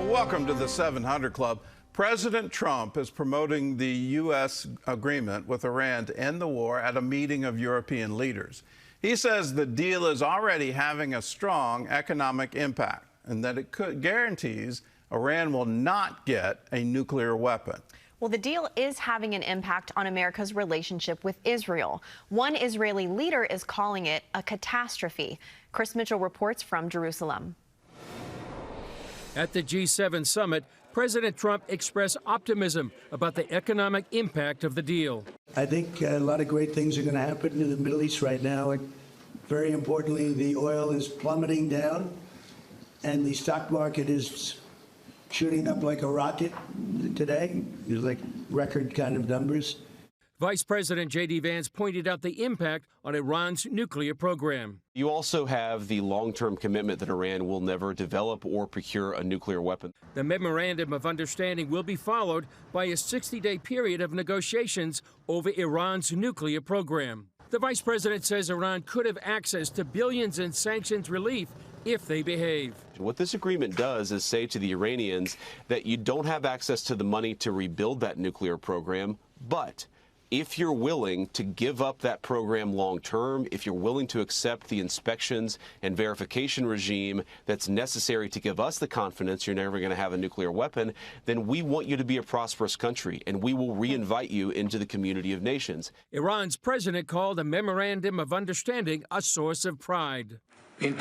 Welcome to the 700 Club. President Trump is promoting the U.S. agreement with Iran to end the war at a meeting of European leaders. He says the deal is already having a strong economic impact and that it guarantees Iran will not get a nuclear weapon. Well, the deal is having an impact on America's relationship with Israel. One Israeli leader is calling it a catastrophe. Chris Mitchell reports from Jerusalem. At the G7 summit, President Trump expressed optimism about the economic impact of the deal. I think a lot of great things are going to happen in the Middle East right now. Very importantly, the oil is plummeting down, and the stock market is shooting up like a rocket today. There's like record kind of numbers. Vice President J.D. Vance pointed out the impact on Iran's nuclear program. You also have the long-term commitment that Iran will never develop or procure a nuclear weapon. The Memorandum of Understanding will be followed by a 60-day period of negotiations over Iran's nuclear program. The vice president says Iran could have access to billions in sanctions relief if they behave. What this agreement does is say to the Iranians that you don't have access to the money to rebuild that nuclear program, but if you're willing to give up that program long term, if you're willing to accept the inspections and verification regime that's necessary to give us the confidence you're never going to have a nuclear weapon, then we want you to be a prosperous country, and we will re-invite you into the community of nations. Iran's president called a Memorandum of Understanding a source of pride. This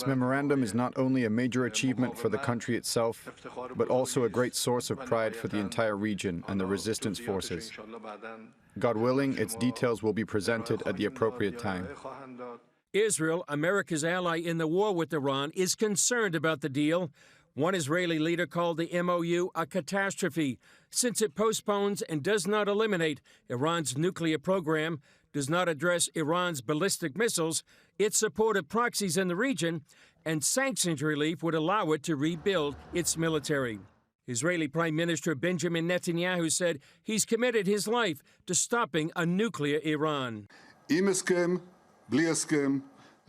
memorandum is not only a major achievement for the country itself, but also a great source of pride for the entire region and the resistance forces. God willing, its details will be presented at the appropriate time. Israel, America's ally in the war with Iran, is concerned about the deal. One Israeli leader called the MOU a catastrophe, since it postpones and does not eliminate Iran's nuclear program, does not address Iran's ballistic missiles, its support of proxies in the region, and sanctions relief would allow it to rebuild its military. Israeli Prime Minister Benjamin Netanyahu said he's committed his life to stopping a nuclear Iran.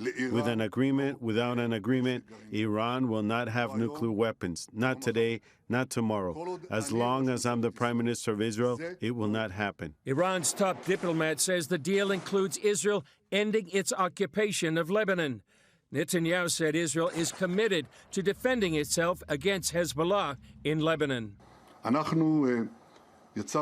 With an agreement, without an agreement, Iran will not have nuclear weapons. Not today, not tomorrow. As long as I'm the Prime Minister of Israel, it will not happen. Iran's top diplomat says the deal includes Israel ending its occupation of Lebanon. Netanyahu said Israel is committed to defending itself against Hezbollah in Lebanon.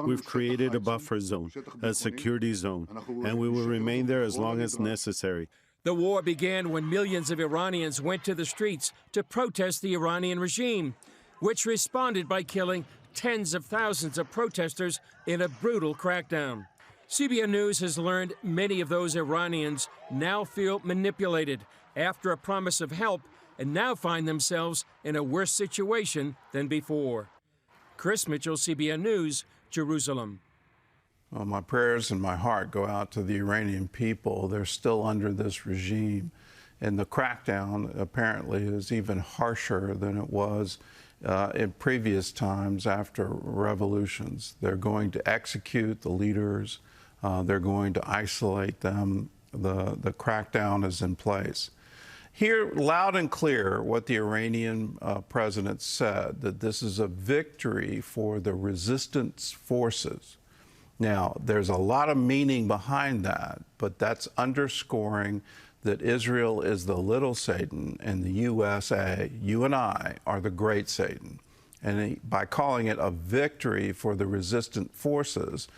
We've created a buffer zone, a security zone, and we will remain there as long as necessary. The war began when millions of Iranians went to the streets to protest the Iranian regime, which responded by killing tens of thousands of protesters in a brutal crackdown. CBN News has learned many of those Iranians now feel manipulated after a promise of help and now find themselves in a worse situation than before. Chris Mitchell, CBN News, Jerusalem. Well, my prayers and my heart go out to the Iranian people. They're still under this regime. And the crackdown apparently is even harsher than it was in previous times after revolutions. They're going to execute the leaders. They're going to isolate them. The crackdown is in place. Hear loud and clear what the Iranian president said, that this is a victory for the resistance forces. Now, there's a lot of meaning behind that, but that's underscoring that Israel is the little Satan and the USA, you and I, are the great Satan. And by calling it a victory for the resistant forces,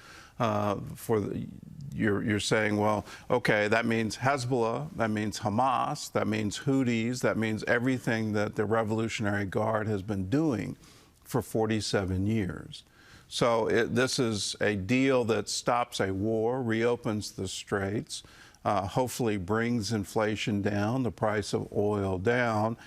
you're saying, well, okay, that means Hezbollah, that means Hamas, that means Houthis, that means everything that the Revolutionary Guard has been doing for 47 years. So this is a deal that stops a war, reopens the straits, hopefully brings inflation down, the price of oil down,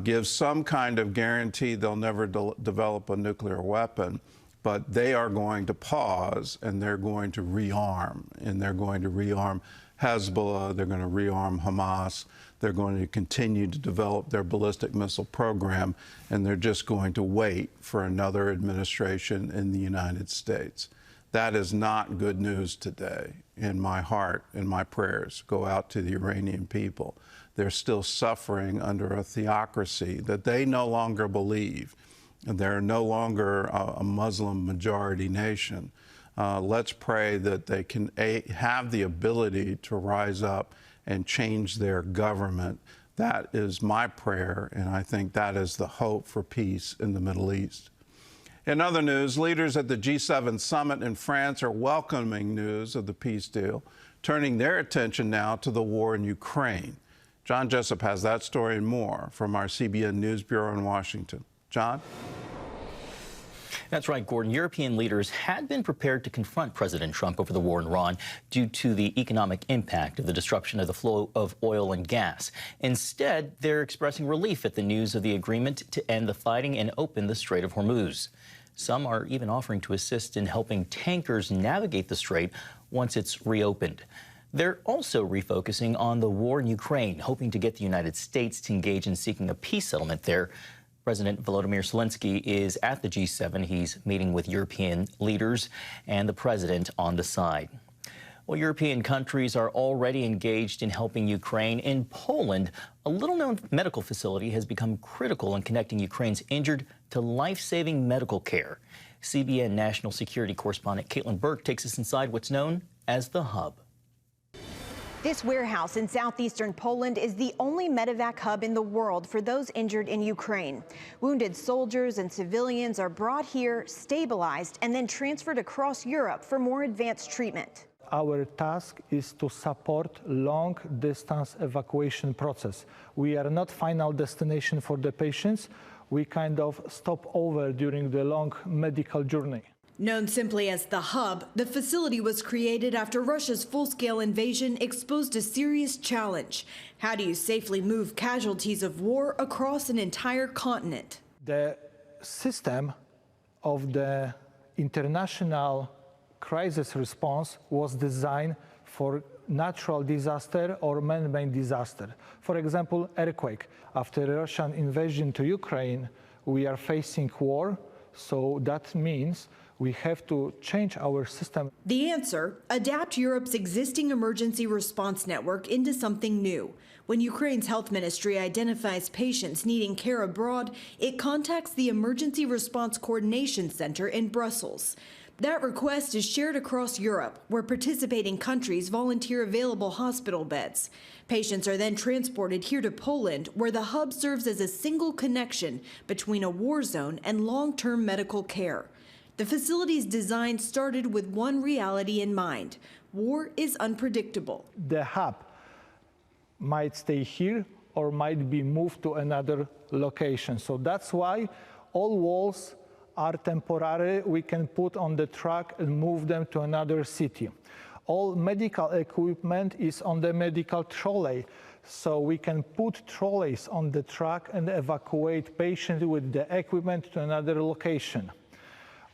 gives some kind of guarantee they'll never develop a nuclear weapon. But they are going to pause, and they're going to rearm, and they're going to rearm Hezbollah, they're going to rearm Hamas, they're going to continue to develop their ballistic missile program, and they're just going to wait for another administration in the United States. That is not good news today. In my heart and my prayers go out to the Iranian people. They're still suffering under a theocracy that they no longer believe. They're no longer a Muslim majority nation. Let's pray that they can have the ability to rise up and change their government. That is my prayer, and I think that is the hope for peace in the Middle East. In other news, leaders at the G7 summit in France are welcoming news of the peace deal, turning their attention now to the war in Ukraine. John Jessup has that story and more from our CBN News Bureau in Washington. John? That's right, Gordon. European leaders had been prepared to confront President Trump over the war in Iran due to the economic impact of the disruption of the flow of oil and gas. Instead, they're expressing relief at the news of the agreement to end the fighting and open the Strait of Hormuz. Some are even offering to assist in helping tankers navigate the strait once it's reopened. They're also refocusing on the war in Ukraine, hoping to get the United States to engage in seeking a peace settlement there. President Volodymyr Zelensky is at the G7. He's meeting with European leaders and the president on the side. Well, European countries are already engaged in helping Ukraine. In Poland, a little-known medical facility has become critical in connecting Ukraine's injured to life-saving medical care. CBN national security correspondent Caitlin Burke takes us inside what's known as the Hub. This warehouse in southeastern Poland is the only medevac hub in the world for those injured in Ukraine. Wounded soldiers and civilians are brought here, stabilized, and then transferred across Europe for more advanced treatment. Our task is to support long-distance evacuation process. We are not final destination for the patients. We kind of stop over during the long medical journey. Known simply as the Hub, the facility was created after Russia's full-scale invasion exposed a serious challenge. How do you safely move casualties of war across an entire continent? The system of the international crisis response was designed for natural disaster or man-made disaster. For example, earthquake. After Russian invasion to Ukraine, we are facing war, so that means we have to change our system. The answer, adapt Europe's existing emergency response network into something new. When Ukraine's health ministry identifies patients needing care abroad, it contacts the Emergency Response Coordination Center in Brussels. That request is shared across Europe, where participating countries volunteer available hospital beds. Patients are then transported here to Poland, where the hub serves as a single connection between a war zone and long-term medical care. The facility's design started with one reality in mind: war is unpredictable. The hub might stay here or might be moved to another location. So that's why all walls are temporary. We can put on the truck and move them to another city. All medical equipment is on the medical trolley. So we can put trolleys on the truck and evacuate patients with the equipment to another location.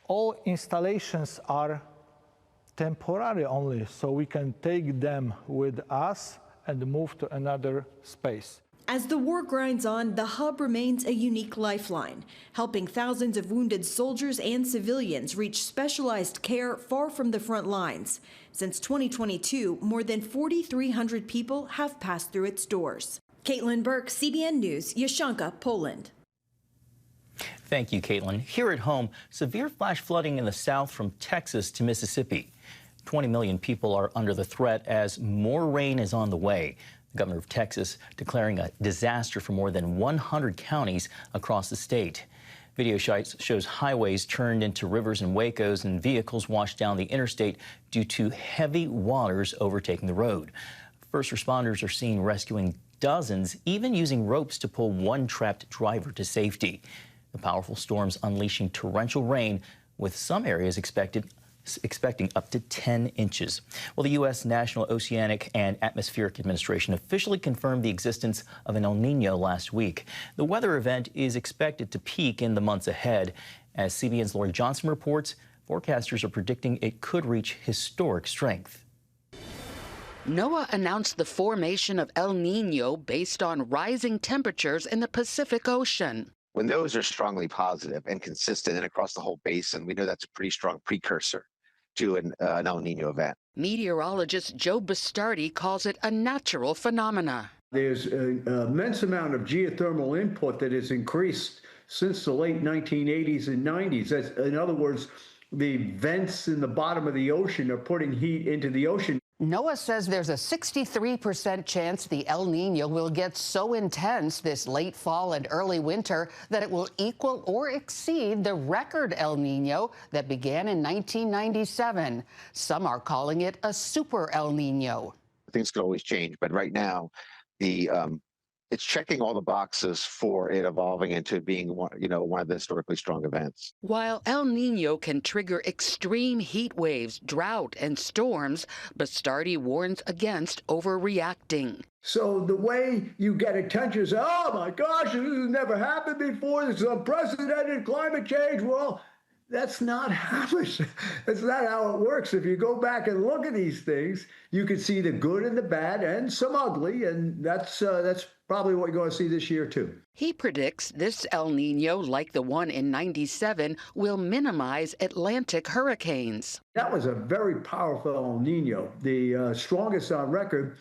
All installations are temporary only, so we can take them with us and move to another space. As the war grinds on, the hub remains a unique lifeline, helping thousands of wounded soldiers and civilians reach specialized care far from the front lines. Since 2022, more than 4,300 people have passed through its doors. Caitlin Burke, CBN News, Yashanka, Poland. Thank you, Caitlin. Here at home, severe flash flooding in the south from Texas to Mississippi. 20 million people are under the threat as more rain is on the way. The governor of Texas declaring a disaster for more than 100 counties across the state. Video shows highways turned into rivers and wacos and vehicles washed down the interstate due to heavy waters overtaking the road. First responders are seen rescuing dozens, even using ropes to pull one trapped driver to safety. The powerful storms unleashing torrential rain, with some areas expecting up to 10 inches. Well, the U.S. National Oceanic and Atmospheric Administration officially confirmed the existence of an El Nino last week. The weather event is expected to peak in the months ahead. As CBN's Lori Johnson reports, forecasters are predicting it could reach historic strength. NOAA announced the formation of El Nino based on rising temperatures in the Pacific Ocean. When those are strongly positive and consistent and across the whole basin, we know that's a pretty strong precursor to an El Nino event. Meteorologist Joe Bastardi calls it a natural phenomena. There's an immense amount of geothermal input that has increased since the late 1980s and 90s. That's, in other words, the vents in the bottom of the ocean are putting heat into the ocean. NOAA says there's a 63% chance the El Nino will get so intense this late fall and early winter that it will equal or exceed the record El Nino that began in 1997. Some are calling it a super El Nino. Things could always change, but right now, it's checking all the boxes for it evolving into being one of the historically strong events. While El Nino can trigger extreme heat waves, drought, and storms, Bastardi warns against overreacting. So the way you get attention is, oh my gosh, this has never happened before. This is unprecedented climate change. Well, that's not how it works. If you go back and look at these things, you can see the good and the bad and some ugly, and that's probably what you're going to see this year too. He predicts this El Nino, like the one in '97, will minimize Atlantic hurricanes. That was a very powerful El Nino, the strongest on record.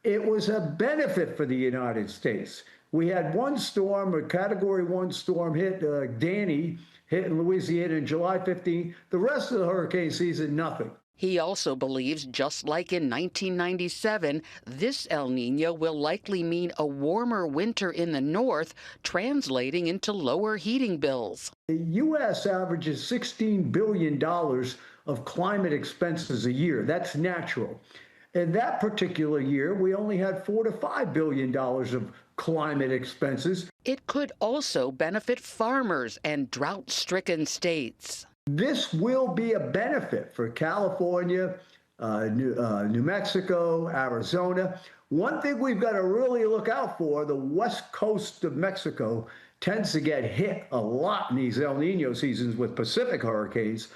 It was a benefit for the United States. We had one storm, a Category 1 storm hit, Danny, hit in Louisiana on July 15th. The rest of the hurricane season, nothing. He also believes, just like in 1997, this El Nino will likely mean a warmer winter in the north, translating into lower heating bills. The U.S. averages $16 billion of climate expenses a year. That's natural. In that particular year, we only had $4 to $5 billion of climate expenses. It could also benefit farmers and drought-stricken states. This will be a benefit for California, New Mexico, Arizona. One thing we've got to really look out for, the west coast of Mexico tends to get hit a lot in these El Nino seasons with Pacific hurricanes.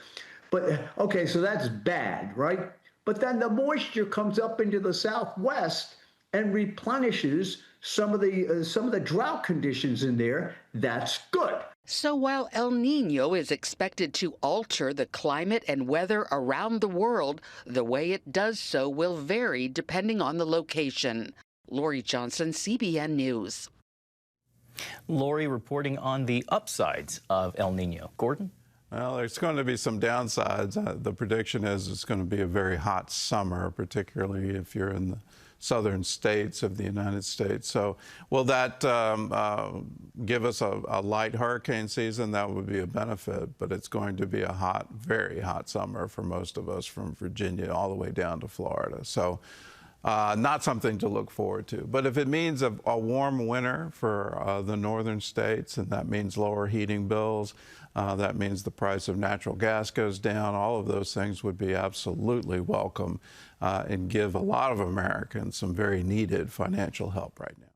But, okay, so that's bad, right? But then the moisture comes up into the southwest and replenishes some of the drought conditions in there. That's good. So while El Nino is expected to alter the climate and weather around the world, the way it does so will vary depending on the location. Lori Johnson, CBN News. Lori reporting on the upsides of El Nino. Gordon? Well, there's going to be some downsides. The prediction is it's going to be a very hot summer, particularly if you're in the southern states of the United States. So will that give us a light hurricane season? That would be a benefit, but it's going to be a hot, very hot summer for most of us from Virginia all the way down to Florida. So not something to look forward to. But if it means a warm winter for the northern states, and that means lower heating bills, that means the price of natural gas goes down, all of those things would be absolutely welcome and give a lot of Americans some very needed financial help right now.